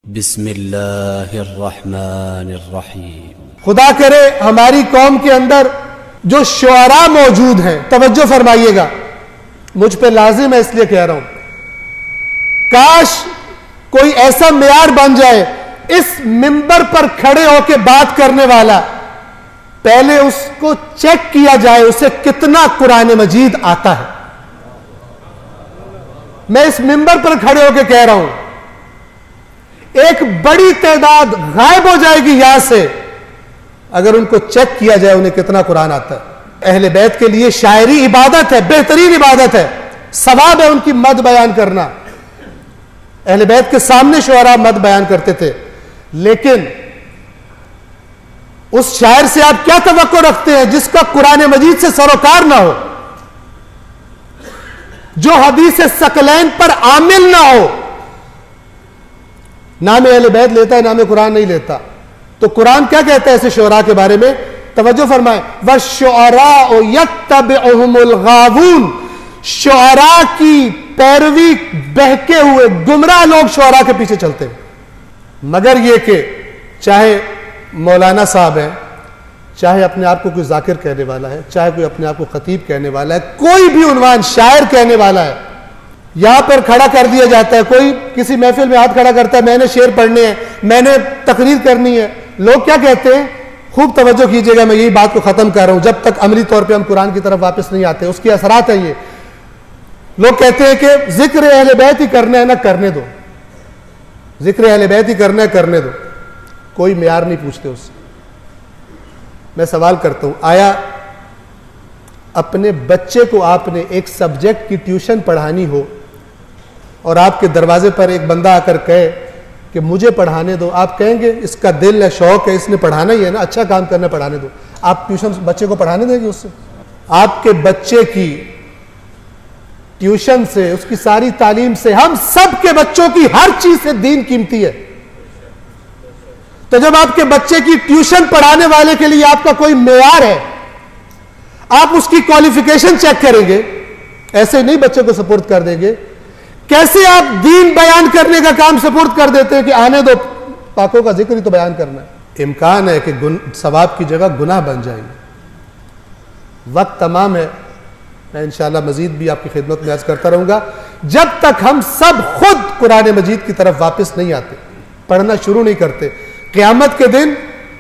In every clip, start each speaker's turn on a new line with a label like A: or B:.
A: بسم اللہ الرحمن الرحیم۔
B: خدا کرے ہماری قوم کے اندر جو شعراء موجود ہیں، توجہ فرمائیے گا، مجھ پہ لازم ہے اس لیے کہہ رہا ہوں، کاش کوئی ایسا معیار بن جائے اس منبر پر کھڑے ہو کے بات کرنے والا پہلے اس کو چیک کیا جائے اسے کتنا قرآن مجید آتا ہے۔ میں اس منبر پر کھڑے ہو کے کہہ رہا ہوں، ایک بڑی تعداد غائب ہو جائے گی یہاں سے اگر ان کو چیک کیا جائے انہیں کتنا قرآن آتا ہے۔ اہل بیت کے لیے شاعری عبادت ہے، بہترین عبادت ہے، ثواب ہے ان کی مد بیان کرنا۔ اہل بیت کے سامنے شعراء مد بیان کرتے تھے، لیکن اس شاعر سے آپ کیا توقع رکھتے ہیں جس کا قرآن مجید سے سروکار نہ ہو، جو حدیث ثقلین پر عامل نہ ہو؟ نام اہل بیت لیتا ہے، نام قرآن نہیں لیتا۔ تو قرآن کیا کہتا ہے ایسے شعراء کے بارے میں؟ توجہ فرمائیں، وَالشُّعَرَاءُ يَتَّبِعُهُمُ الْغَاوُونَ، شعراء کی پیروی بہکے ہوئے گمراہ لوگ شعراء کے پیچھے چلتے ہیں۔ مگر یہ کہ چاہے مولانا صاحب ہیں، چاہے اپنے آپ کو کوئی ذاکر کہنے والا ہے، چاہے کوئی اپنے آپ کو خطیب کہنے والا ہے، کوئی بھی عنوان شاعر کہنے والا ہے، یہاں پر کھڑا کر دیا جاتا ہے۔ کوئی کسی محفل میں ہاتھ کھڑا کرتا ہے، میں نے شعر پڑھنے ہیں، میں نے تقریر کرنی ہے، لوگ کیا کہتے ہیں؟ خوب توجہ کیجئے گا، میں یہی بات کو ختم کر رہا ہوں، جب تک عملی طور پہ ہم قرآن کی طرف واپس نہیں آتے اس کے اثرات ہیں یہ۔ لوگ کہتے ہیں کہ ذکر اہل بیت ہی کرنا ہے نا، کرنے دو، ذکر اہل بیت ہی کرنا ہے، کرنے دو، کوئی معیار نہیں پوچھتے اس سے۔ میں سوال کرتا ہوں، آیا اپنے بچے کو آپ نے ایک سبجیکٹ کی ٹیوشن پڑھانی ہو اور آپ کے دروازے پر ایک بندہ آ کر کہے کہ مجھے پڑھانے دو، آپ کہیں گے اس کا دل ہے، شوق ہے، اس نے پڑھانا ہی ہے نا، اچھا کام کرنا، پڑھانے دو؟ آپ ٹیوشن بچے کو پڑھانے دیں گے اس سے؟ آپ کے بچے کی ٹیوشن سے، اس کی ساری تعلیم سے، ہم سب کے بچوں کی ہر چیز سے دین قیمتی ہے۔ تو جب آپ کے بچے کی ٹیوشن پڑھانے والے کے لیے آپ کا کوئی معیار ہے، آپ اس کی کوالیفیکیشن چیک کریں گے، ایسے نہیں بچے کو سپورٹ کر دیں گے۔ کیسے آپ دین بیان کرنے کا کام سپورٹ کر دیتے ہیں کہ آنے دو، پاکوں کا ذکر ہی تو بیان کرنا ہے؟ امکان ہے کہ ثواب کی جگہ گناہ بن جائیں گے۔ وقت تمام ہے، میں انشاءاللہ مزید بھی آپ کی خدمت میں عرض کرتا رہوں گا، جب تک ہم سب خود قرآن مجید کی طرف واپس نہیں آتے، پڑھنا شروع نہیں کرتے، قیامت کے دن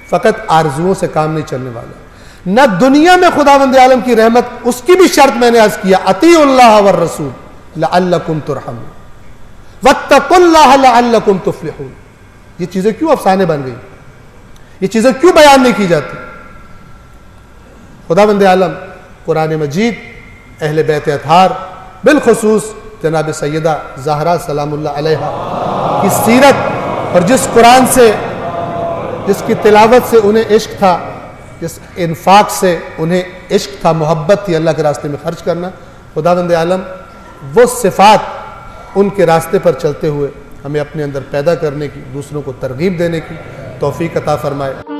B: فقط آرزوؤں سے کام نہیں چلنے والا۔ نہ دنیا میں خداوند عالم کی رحمت، اس کی بھی شرط میں نے عرض کیا، اطیعوا اللہ والرسول لعلکم ترحمون واتقوا اللہ لعلکم تفلحون۔ یہ چیزیں کیوں افسانے بن گئی؟ یہ چیزیں کیوں بیان نہیں کی جاتی؟ خداوند عالم قرآن مجید، اہل بیت اطہار، بالخصوص جناب سیدہ زہرا سلام اللہ علیہا کی سیرت، اور جس قرآن سے، جس کی تلاوت سے انہیں عشق تھا، جس انفاق سے انہیں عشق تھا، محبت تھی اللہ کے راستے میں خرچ کرنا، خداوند عالم وہ صفات ان کے راستے پر چلتے ہوئے ہمیں اپنے اندر پیدا کرنے کی، دوسروں کو ترغیب دینے کی توفیق عطا فرمائے۔